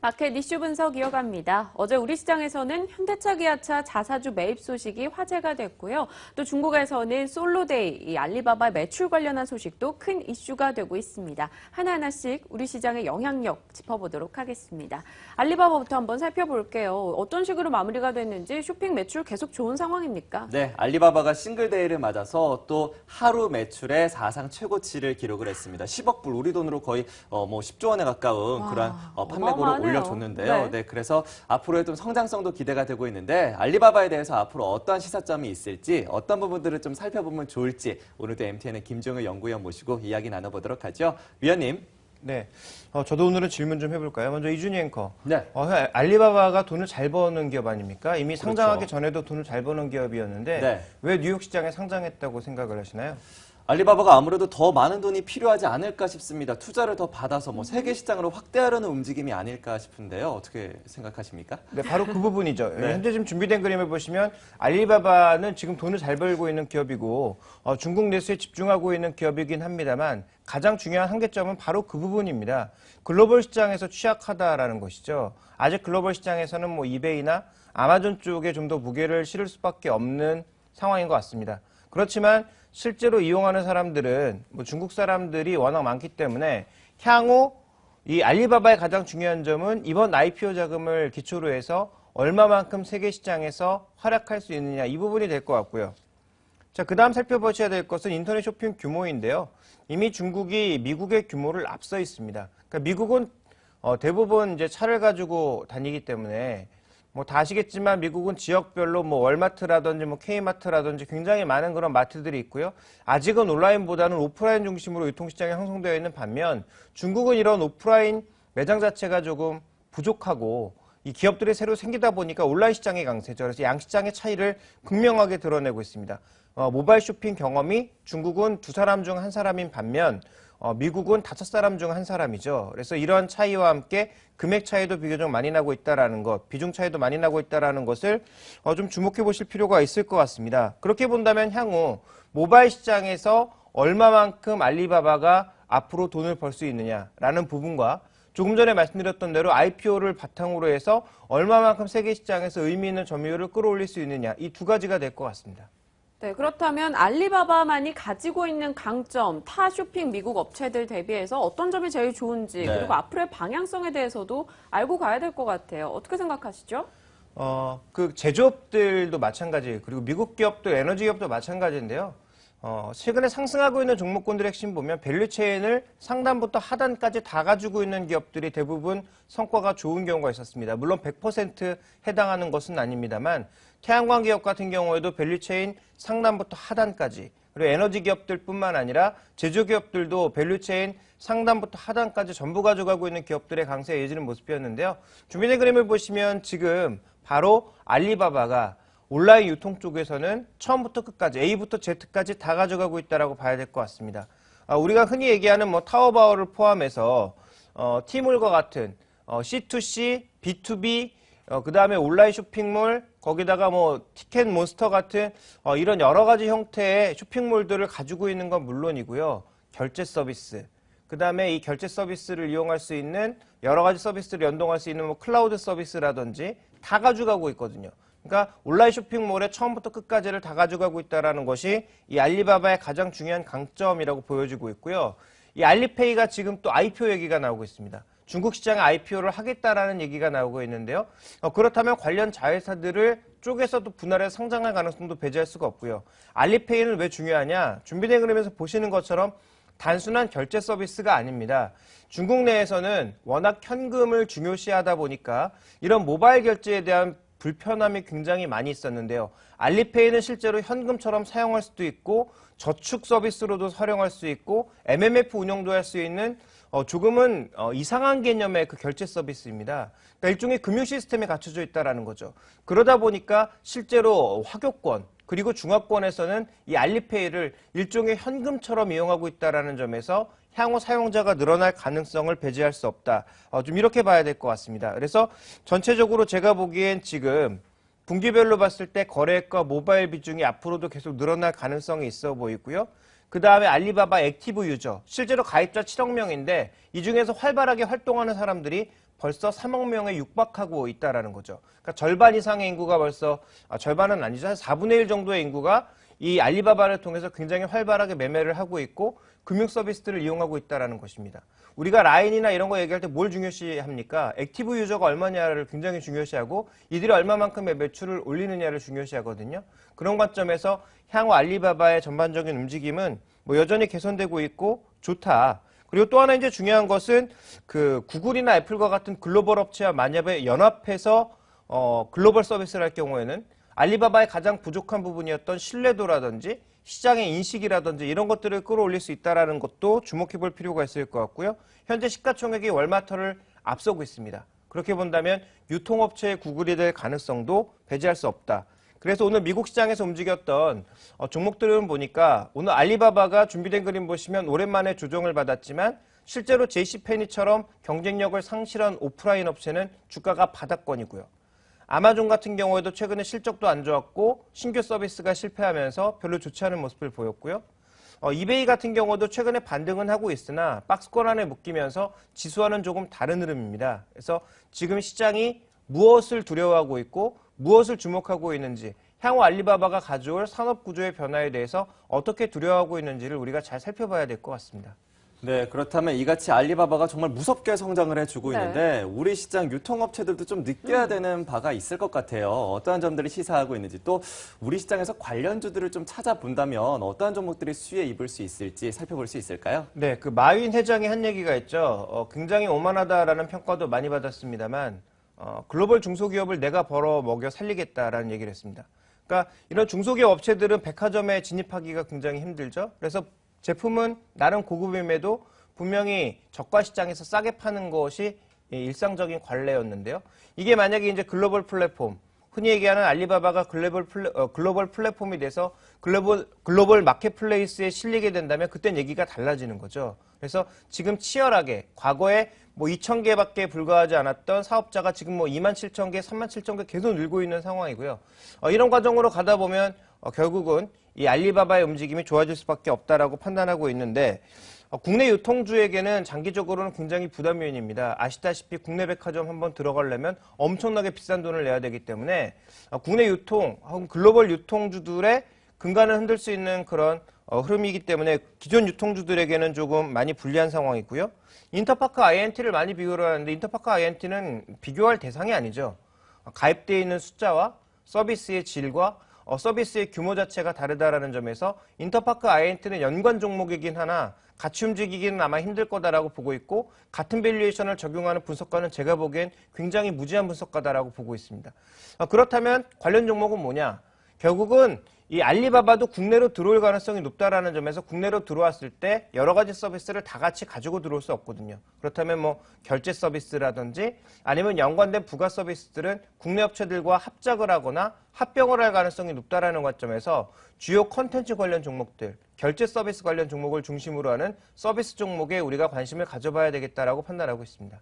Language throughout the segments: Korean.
마켓 이슈 분석 이어갑니다. 어제 우리 시장에서는 현대차, 기아차 자사주 매입 소식이 화제가 됐고요. 또 중국에서는 솔로데이, 이 알리바바 매출 관련한 소식도 큰 이슈가 되고 있습니다. 하나하나씩 우리 시장의 영향력 짚어보도록 하겠습니다. 알리바바부터 한번 살펴볼게요. 어떤 식으로 마무리가 됐는지 쇼핑 매출 계속 좋은 상황입니까? 네, 알리바바가 싱글데이를 맞아서 또 하루 매출의 사상 최고치를 기록을 했습니다. 10억 불, 우리 돈으로 거의 10조 원에 가까운 그런 판매고를 올려줬는데요. 네, 그래서 앞으로의 좀 성장성도 기대가 되고 있는데 알리바바에 대해서 앞으로 어떠한 시사점이 있을지, 어떤 부분들을 좀 살펴보면 좋을지 오늘도 MTN의 김종일 연구위원 모시고 이야기 나눠보도록 하죠. 위원님. 네, 저도 오늘은 질문 좀 해볼까요? 먼저 이준희 앵커. 네. 알리바바가 돈을 잘 버는 기업 아닙니까? 이미 상장하기 그렇죠. 전에도 돈을 잘 버는 기업이었는데 네. 왜 뉴욕 시장에 상장했다고 생각을 하시나요? 알리바바가 아무래도 더 많은 돈이 필요하지 않을까 싶습니다. 투자를 더 받아서 세계 시장으로 확대하려는 움직임이 아닐까 싶은데요. 어떻게 생각하십니까? 네, 바로 그 부분이죠. 네. 현재 지금 준비된 그림을 보시면 알리바바는 지금 돈을 잘 벌고 있는 기업이고 중국 내수에 집중하고 있는 기업이긴 합니다만 가장 중요한 한계점은 바로 그 부분입니다. 글로벌 시장에서 취약하다라는 것이죠. 아직 글로벌 시장에서는 이베이나 아마존 쪽에 좀 더 무게를 실을 수밖에 없는 상황인 것 같습니다. 그렇지만 실제로 이용하는 사람들은 중국 사람들이 워낙 많기 때문에 향후 이 알리바바의 가장 중요한 점은 이번 IPO 자금을 기초로 해서 얼마만큼 세계 시장에서 활약할 수 있느냐, 이 부분이 될 것 같고요. 자, 그 다음 살펴보셔야 될 것은 인터넷 쇼핑 규모인데요. 이미 중국이 미국의 규모를 앞서 있습니다. 그러니까 미국은 대부분 이제 차를 가지고 다니기 때문에 다 아시겠지만 미국은 지역별로 월마트라든지 K마트라든지 굉장히 많은 그런 마트들이 있고요. 아직은 온라인보다는 오프라인 중심으로 유통시장이 형성되어 있는 반면 중국은 이런 오프라인 매장 자체가 조금 부족하고 이 기업들이 새로 생기다 보니까 온라인 시장의 강세죠. 그래서 양시장의 차이를 극명하게 드러내고 있습니다. 모바일 쇼핑 경험이 중국은 2사람 중 1사람인 반면 미국은 5사람 중 1사람이죠. 그래서 이러한 차이와 함께 금액 차이도 비교적 많이 나고 있다는 것, 비중 차이도 많이 나고 있다는 것을 좀 주목해 보실 필요가 있을 것 같습니다. 그렇게 본다면 향후 모바일 시장에서 얼마만큼 알리바바가 앞으로 돈을 벌 수 있느냐라는 부분과 조금 전에 말씀드렸던 대로 IPO를 바탕으로 해서 얼마만큼 세계 시장에서 의미 있는 점유율을 끌어올릴 수 있느냐, 이 두 가지가 될 것 같습니다. 네, 그렇다면 알리바바만이 가지고 있는 강점, 타 쇼핑 미국 업체들 대비해서 어떤 점이 제일 좋은지, 네. 그리고 앞으로의 방향성에 대해서도 알고 가야 될 것 같아요. 어떻게 생각하시죠? 그 제조업들도 마찬가지, 그리고 미국 기업도 에너지 기업도 마찬가지인데요. 최근에 상승하고 있는 종목군들의 핵심 보면 밸류체인을 상단부터 하단까지 다 가지고 있는 기업들이 대부분 성과가 좋은 경우가 있었습니다. 물론 100% 해당하는 것은 아닙니다만 태양광 기업 같은 경우에도 밸류체인 상단부터 하단까지, 그리고 에너지 기업들뿐만 아니라 제조기업들도 밸류체인 상단부터 하단까지 전부 가져가고 있는 기업들의 강세에 이어지는 모습이었는데요. 준비된 그림을 보시면 지금 바로 알리바바가 온라인 유통 쪽에서는 처음부터 끝까지 A부터 Z까지 다 가져가고 있다고 봐야 될 것 같습니다. 우리가 흔히 얘기하는 타오바오를 포함해서 티몰과 같은 C2C, B2B, 그 다음에 온라인 쇼핑몰, 거기다가 티켓몬스터 같은 이런 여러 가지 형태의 쇼핑몰들을 가지고 있는 건 물론이고요. 결제 서비스, 그 다음에 이 결제 서비스를 이용할 수 있는 여러 가지 서비스를 연동할 수 있는 클라우드 서비스라든지 다 가져가고 있거든요. 그러니까 온라인 쇼핑몰의 처음부터 끝까지를 다 가져가고 있다는 것이 이 알리바바의 가장 중요한 강점이라고 보여지고 있고요. 이 알리페이가 지금 또 IPO 얘기가 나오고 있습니다. 중국 시장에 IPO를 하겠다라는 얘기가 나오고 있는데요. 그렇다면 관련 자회사들을 쪼개서 또 분할해서 상장할 가능성도 배제할 수가 없고요. 알리페이는 왜 중요하냐? 준비된 그림에서 보시는 것처럼 단순한 결제 서비스가 아닙니다. 중국 내에서는 워낙 현금을 중요시하다 보니까 이런 모바일 결제에 대한 불편함이 굉장히 많이 있었는데요. 알리페이는 실제로 현금처럼 사용할 수도 있고 저축 서비스로도 활용할 수 있고 MMF 운영도 할 수 있는 조금은 이상한 개념의 그 결제 서비스입니다. 그러니까 일종의 금융 시스템이 갖춰져 있다는 거죠. 그러다 보니까 실제로 화교권 그리고 중화권에서는 이 알리페이를 일종의 현금처럼 이용하고 있다는 점에서 향후 사용자가 늘어날 가능성을 배제할 수 없다. 좀 이렇게 봐야 될 것 같습니다. 그래서 전체적으로 제가 보기엔 지금 분기별로 봤을 때 거래액과 모바일 비중이 앞으로도 계속 늘어날 가능성이 있어 보이고요. 그 다음에 알리바바 액티브 유저, 실제로 가입자 7억 명인데 이 중에서 활발하게 활동하는 사람들이 벌써 3억 명에 육박하고 있다라는 거죠. 그러니까 절반 이상의 인구가 벌써 절반은 아니죠. 한 4분의 1 정도의 인구가 이 알리바바를 통해서 굉장히 활발하게 매매를 하고 있고 금융 서비스들을 이용하고 있다라는 것입니다. 우리가 라인이나 이런 거 얘기할 때 뭘 중요시합니까? 액티브 유저가 얼마냐를 굉장히 중요시하고 이들이 얼마만큼의 매출을 올리느냐를 중요시하거든요. 그런 관점에서 향후 알리바바의 전반적인 움직임은 뭐 여전히 개선되고 있고 좋다. 그리고 또 하나 이제 중요한 것은 그 구글이나 애플과 같은 글로벌 업체와 만약에 연합해서 글로벌 서비스를 할 경우에는 알리바바의 가장 부족한 부분이었던 신뢰도라든지 시장의 인식이라든지 이런 것들을 끌어올릴 수 있다는 것도 주목해 볼 필요가 있을 것 같고요. 현재 시가총액이 월마터를 앞서고 있습니다. 그렇게 본다면 유통업체의 구글이 될 가능성도 배제할 수 없다. 그래서 오늘 미국 시장에서 움직였던 종목들은 보니까 오늘 알리바바가 준비된 그림 보시면 오랜만에 조정을 받았지만 실제로 JC페니처럼 경쟁력을 상실한 오프라인 업체는 주가가 바닥권이고요. 아마존 같은 경우에도 최근에 실적도 안 좋았고 신규 서비스가 실패하면서 별로 좋지 않은 모습을 보였고요. 이베이 같은 경우도 최근에 반등은 하고 있으나 박스권 안에 묶이면서 지수와는 조금 다른 흐름입니다. 그래서 지금 시장이 무엇을 두려워하고 있고 무엇을 주목하고 있는지 향후 알리바바가 가져올 산업 구조의 변화에 대해서 어떻게 두려워하고 있는지를 우리가 잘 살펴봐야 될 것 같습니다. 네, 그렇다면 이같이 알리바바가 정말 무섭게 성장을 해주고 네. 있는데 우리 시장 유통업체들도 좀 느껴야 되는 바가 있을 것 같아요. 어떠한 점들이 시사하고 있는지 또 우리 시장에서 관련주들을 좀 찾아본다면 어떠한 종목들이 수혜에 입을 수 있을지 살펴볼 수 있을까요? 네, 그 마윈 회장이 한 얘기가 있죠. 굉장히 오만하다라는 평가도 많이 받았습니다만 글로벌 중소기업을 내가 벌어 먹여 살리겠다라는 얘기를 했습니다. 그러니까 이런 중소기업 업체들은 백화점에 진입하기가 굉장히 힘들죠. 그래서 제품은 나름 고급임에도 분명히 저가 시장에서 싸게 파는 것이 일상적인 관례였는데요. 이게 만약에 이제 글로벌 플랫폼, 흔히 얘기하는 알리바바가 글로벌 플랫폼이 돼서 글로벌 마켓플레이스에 실리게 된다면 그땐 얘기가 달라지는 거죠. 그래서 지금 치열하게 과거에 뭐 2,000개밖에 불과하지 않았던 사업자가 지금 뭐 27,000개, 37,000개 계속 늘고 있는 상황이고요. 이런 과정으로 가다 보면 결국은 이 알리바바의 움직임이 좋아질 수밖에 없다라고 판단하고 있는데 국내 유통주에게는 장기적으로는 굉장히 부담 요인입니다. 아시다시피 국내 백화점 한번 들어가려면 엄청나게 비싼 돈을 내야 되기 때문에 국내 유통 혹은 글로벌 유통주들의 근간을 흔들 수 있는 그런 흐름이기 때문에 기존 유통주들에게는 조금 많이 불리한 상황이고요. 인터파크 INT를 많이 비교를 하는데 인터파크 INT는 비교할 대상이 아니죠. 가입되어 있는 숫자와 서비스의 질과 서비스의 규모 자체가 다르다라는 점에서 인터파크 INT는 연관 종목이긴 하나 같이 움직이기는 아마 힘들 거다라고 보고 있고 같은 밸류에이션을 적용하는 분석가는 제가 보기엔 굉장히 무지한 분석가다라고 보고 있습니다. 그렇다면 관련 종목은 뭐냐? 결국은 이 알리바바도 국내로 들어올 가능성이 높다라는 점에서 국내로 들어왔을 때 여러 가지 서비스를 다 같이 가지고 들어올 수 없거든요. 그렇다면 뭐 결제 서비스라든지 아니면 연관된 부가 서비스들은 국내 업체들과 합작을 하거나 합병을 할 가능성이 높다라는 관점에서 주요 컨텐츠 관련 종목들, 결제 서비스 관련 종목을 중심으로 하는 서비스 종목에 우리가 관심을 가져봐야 되겠다라고 판단하고 있습니다.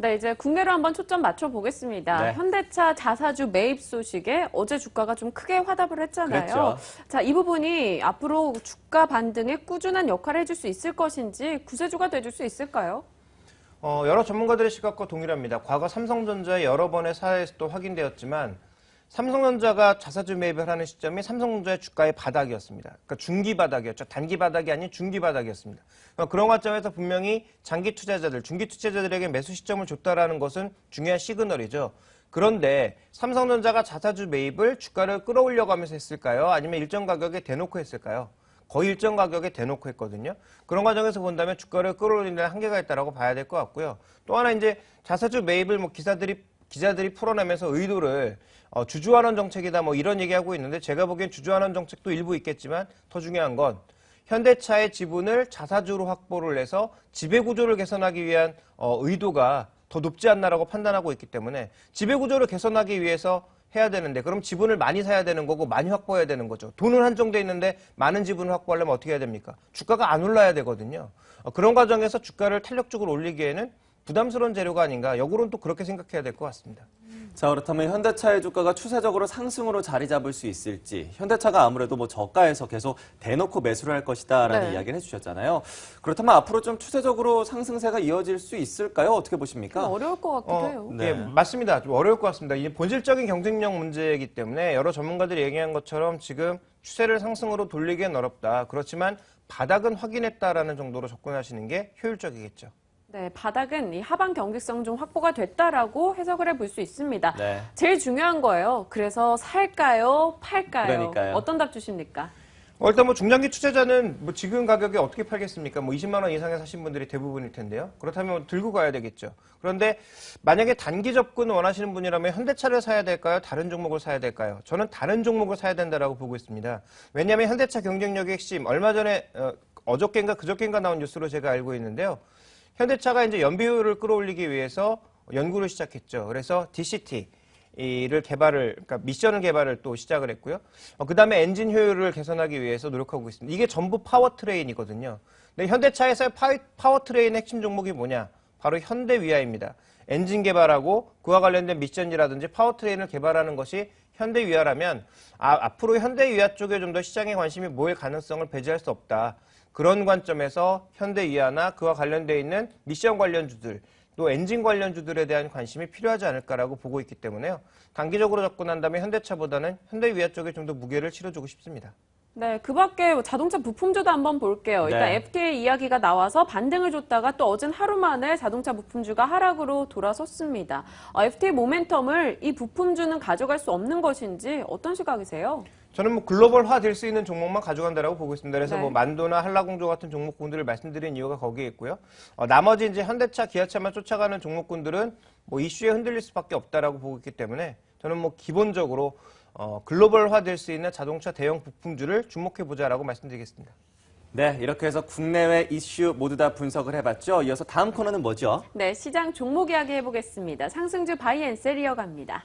네, 이제 국내로 한번 초점 맞춰보겠습니다. 네. 현대차 자사주 매입 소식에 어제 주가가 좀 크게 화답을 했잖아요. 그랬죠. 자, 이 부분이 앞으로 주가 반등에 꾸준한 역할을 해줄 수 있을 것인지 구세주가 돼줄 수 있을까요? 여러 전문가들의 시각과 동일합니다. 과거 삼성전자의 여러 번의 사례에서도 확인되었지만 삼성전자가 자사주 매입을 하는 시점이 삼성전자의 주가의 바닥이었습니다. 그러니까 중기 바닥이었죠. 단기 바닥이 아닌 중기 바닥이었습니다. 그런 관점에서 분명히 장기 투자자들, 중기 투자자들에게 매수 시점을 줬다라는 것은 중요한 시그널이죠. 그런데 삼성전자가 자사주 매입을 주가를 끌어올려가면서 했을까요? 아니면 일정 가격에 대놓고 했을까요? 거의 일정 가격에 대놓고 했거든요. 그런 과정에서 본다면 주가를 끌어올리는 한계가 있다고 봐야 될 것 같고요. 또 하나 이제 자사주 매입을 뭐 기자들이 풀어내면서 의도를 주주환원 정책이다 뭐 이런 얘기하고 있는데 제가 보기엔 주주환원 정책도 일부 있겠지만 더 중요한 건 현대차의 지분을 자사주로 확보를 해서 지배구조를 개선하기 위한 의도가 더 높지 않나라고 판단하고 있기 때문에 지배구조를 개선하기 위해서 해야 되는데 그럼 지분을 많이 사야 되는 거고 많이 확보해야 되는 거죠. 돈은 한정돼 있는데 많은 지분을 확보하려면 어떻게 해야 됩니까? 주가가 안 올라야 되거든요. 그런 과정에서 주가를 탄력적으로 올리기에는 부담스러운 재료가 아닌가 역으로는 또 그렇게 생각해야 될 것 같습니다. 자, 그렇다면 현대차의 주가가 추세적으로 상승으로 자리 잡을 수 있을지, 현대차가 아무래도 뭐 저가에서 계속 대놓고 매수를 할 것이다라는 네. 이야기를 해주셨잖아요. 그렇다면 앞으로 좀 추세적으로 상승세가 이어질 수 있을까요? 어떻게 보십니까? 어려울 것 같기도 해요. 네. 예, 맞습니다. 좀 어려울 것 같습니다. 이게 본질적인 경쟁력 문제이기 때문에 여러 전문가들이 얘기한 것처럼 지금 추세를 상승으로 돌리기엔 어렵다. 그렇지만 바닥은 확인했다라는 정도로 접근하시는 게 효율적이겠죠. 네, 바닥은 이 하방 경직성 좀 확보가 됐다라고 해석을 해볼 수 있습니다. 네. 제일 중요한 거예요. 그래서 살까요? 팔까요? 그러니까요. 어떤 답 주십니까? 일단 뭐 중장기 투자자는 뭐 지금 가격에 어떻게 팔겠습니까? 뭐 20만 원 이상에 사신 분들이 대부분일 텐데요. 그렇다면 들고 가야 되겠죠. 그런데 만약에 단기 접근 원하시는 분이라면 현대차를 사야 될까요? 다른 종목을 사야 될까요? 저는 다른 종목을 사야 된다라고 보고 있습니다. 왜냐하면 현대차 경쟁력의 핵심, 얼마 전에 어저께인가 그저께인가 나온 뉴스로 제가 알고 있는데요. 현대차가 이제 연비율을 끌어올리기 위해서 연구를 시작했죠. 그래서 DCT를 그러니까 미션 개발을 또 시작을 했고요. 그 다음에 엔진 효율을 개선하기 위해서 노력하고 있습니다. 이게 전부 파워트레인이거든요. 근데 현대차에서의 파워트레인 핵심 종목이 뭐냐? 바로 현대위아입니다. 엔진 개발하고 그와 관련된 미션이라든지 파워트레인을 개발하는 것이 현대위아라면 앞으로 현대위아 쪽에 좀 더 시장에 관심이 모일 가능성을 배제할 수 없다. 그런 관점에서 현대위아나 그와 관련되어 있는 미션 관련주들 또 엔진 관련주들에 대한 관심이 필요하지 않을까라고 보고 있기 때문에요. 단기적으로 접근한다면 현대차보다는 현대위아 쪽에 좀 더 무게를 실어주고 싶습니다. 네, 그 밖에 자동차 부품주도 한번 볼게요. 일단 네. FTA 이야기가 나와서 반등을 줬다가 또 어젠 하루 만에 자동차 부품주가 하락으로 돌아섰습니다. FTA 모멘텀을 이 부품주는 가져갈 수 없는 것인지 어떤 시각이세요? 저는 뭐 글로벌화 될 수 있는 종목만 가져간다라고 보고 있습니다. 그래서 네. 뭐 만도나 한라공조 같은 종목군들을 말씀드린 이유가 거기에 있고요. 나머지 이제 현대차, 기아차만 쫓아가는 종목군들은 뭐 이슈에 흔들릴 수밖에 없다라고 보고 있기 때문에 저는 뭐 기본적으로 글로벌화 될 수 있는 자동차 대형 부품주를 주목해 보자라고 말씀드리겠습니다. 네, 이렇게 해서 국내외 이슈 모두 다 분석을 해봤죠. 이어서 다음 코너는 뭐죠? 네, 시장 종목 이야기 해보겠습니다. 상승주 바이앤셀 이어갑니다.